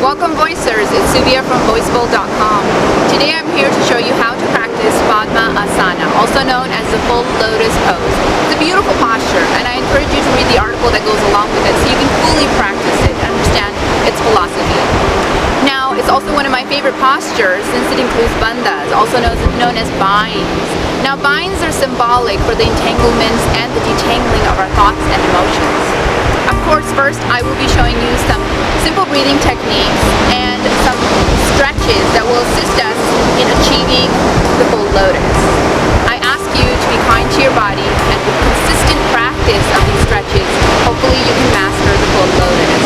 Welcome Voicers, it's Suvia from Voicebowl.com. Today I'm here to show you how to practice Padmasana, also known as the full Lotus pose. It's a beautiful posture, and I encourage you to read the article that goes along with it so you can fully practice it and understand its philosophy. Now, it's also one of my favorite postures since it includes bandhas, also known as binds. Now, binds are symbolic for the entanglements and the detangling of our thoughts and emotions. Of course, first I will be showing you some simple breathing techniques and some stretches that will assist us in achieving the full lotus. I ask you to be kind to your body, and with consistent practice of these stretches, hopefully you can master the full lotus.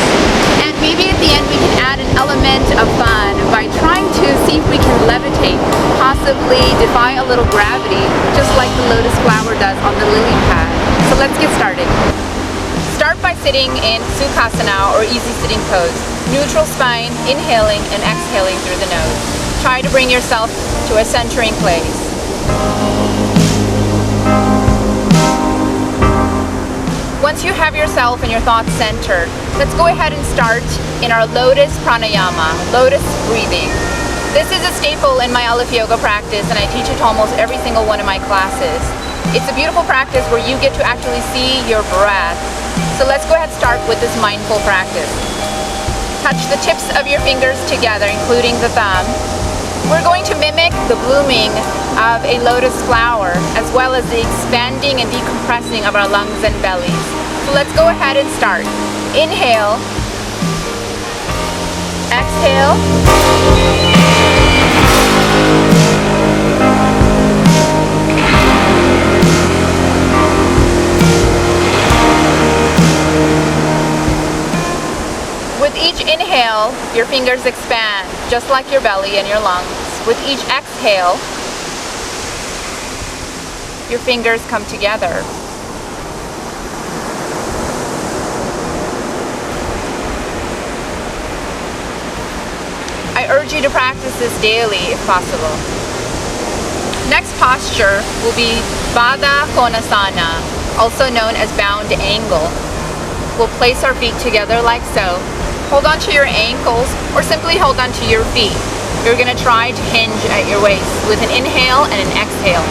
And maybe at the end we can add an element of fun by trying to see if we can levitate, possibly defy a little gravity, just like the lotus flower does on the lily pad. So let's get started. Start by sitting in Sukhasana or easy sitting pose. Neutral spine, inhaling and exhaling through the nose. Try to bring yourself to a centering place. Once you have yourself and your thoughts centered, let's go ahead and start in our Lotus Pranayama, Lotus breathing. This is a staple in my Aleph Yoga practice, and I teach it to almost every single one of my classes. It's a beautiful practice where you get to actually see your breath. So let's go ahead and start with this mindful practice. Touch the tips of your fingers together, including the thumb. We're going to mimic the blooming of a lotus flower, as well as the expanding and decompressing of our lungs and bellies. So let's go ahead and start. Inhale. Exhale. With each inhale, your fingers expand, just like your belly and your lungs. With each exhale, your fingers come together. I urge you to practice this daily if possible. Next posture will be Baddha Konasana, also known as bound angle. We'll place our feet together like so. Hold on to your ankles or simply hold on to your feet. You're going to try to hinge at your waist with an inhale and an exhale.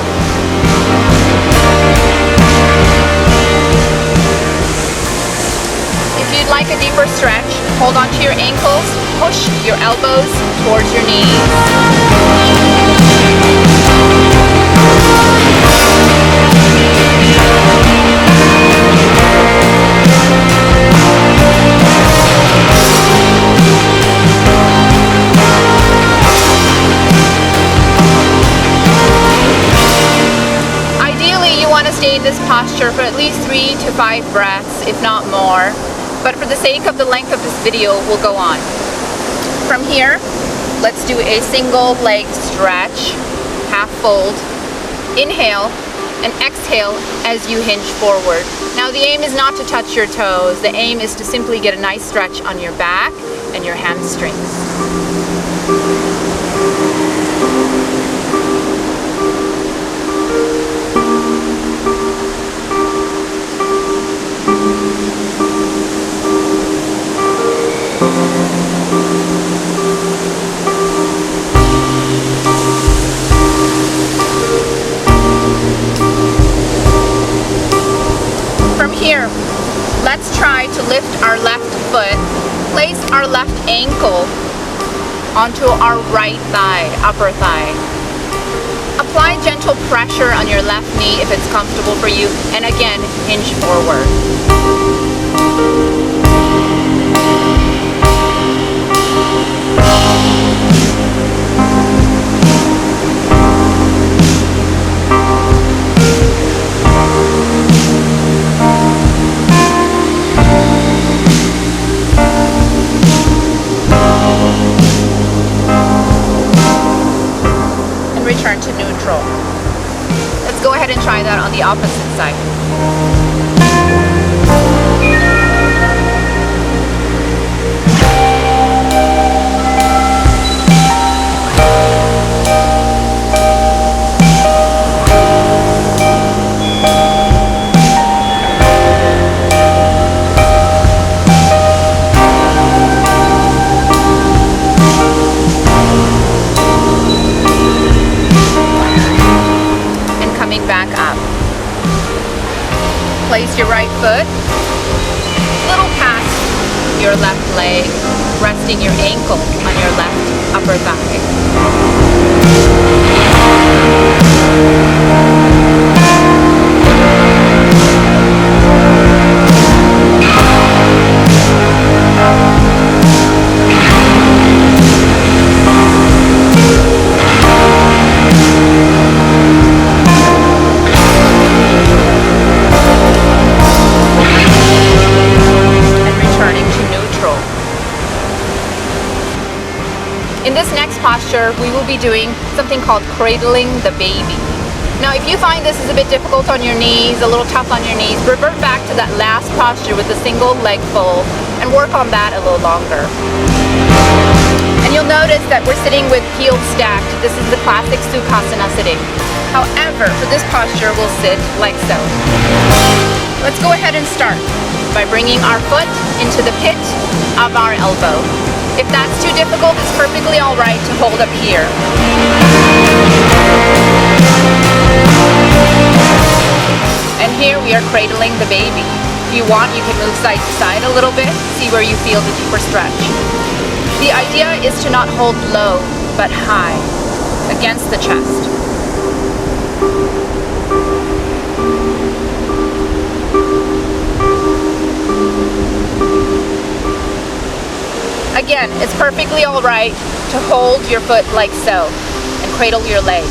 If you'd like a deeper stretch, hold on to your ankles, push your elbows towards your knees. Stay in this posture for at least 3 to 5 breaths, if not more. But for the sake of the length of this video, we'll go on. From here, let's do a single leg stretch, half fold. Inhale and exhale as you hinge forward. Now the aim is not to touch your toes. The aim is to simply get a nice stretch on your back and your hamstrings. From here, let's try to lift our left foot, place our left ankle onto our right thigh, upper thigh. Apply gentle pressure on your left knee if it's comfortable for you, and again, hinge forward. Return to neutral. Let's go ahead and try that on the opposite side. up. Place your right foot a little past your left leg, resting your ankle on your left upper thigh. In this next posture, we will be doing something called cradling the baby. Now, if you find this is a bit difficult on your knees, a little tough on your knees, revert back to that last posture with a single leg fold and work on that a little longer. And you'll notice that we're sitting with heels stacked. This is the classic Sukhasana sitting. However, for this posture, we'll sit like so. Let's go ahead and start by bringing our foot into the pit of our elbow. If that's too difficult, it's perfectly all right to hold up here. And here we are cradling the baby. If you want, you can move side to side a little bit, see where you feel the deeper stretch. The idea is to not hold low, but high, against the chest. Again, it's perfectly all right to hold your foot like so and cradle your leg.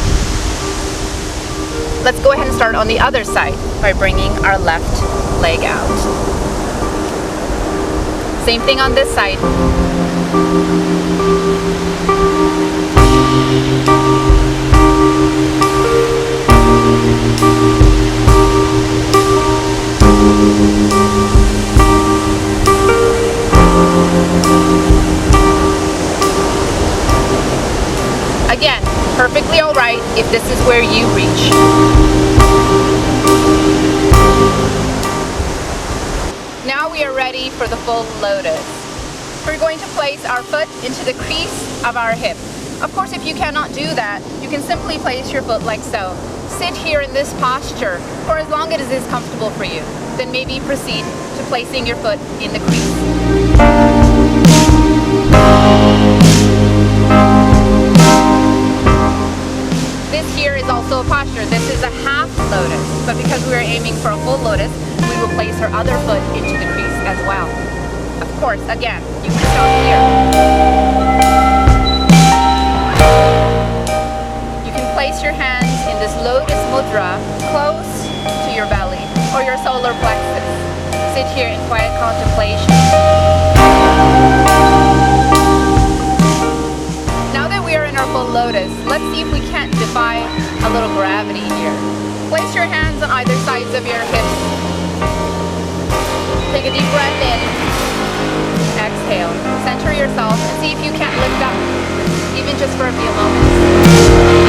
Let's go ahead and start on the other side by bringing our left leg out. Same thing on this side. Again, perfectly all right if this is where you reach. Now we are ready for the full lotus. We're going to place our foot into the crease of our hip. Of course, if you cannot do that, you can simply place your foot like so. Sit here in this posture for as long as it is comfortable for you. Then maybe proceed to placing your foot in the crease. This here is also a posture. This is a half lotus, but because we are aiming for a full lotus, we will place our other foot into the crease as well. Of course, again, you can stop here. You can place your hands in this lotus mudra close to your belly or your solar plexus. Sit here in quiet contemplation. Now that we are in our full lotus, let's see if we can't defy a little gravity here. Place your hands on either sides of your hips. Take a deep breath in. Exhale. Center yourself and see if you can't lift up, even just for a few moments.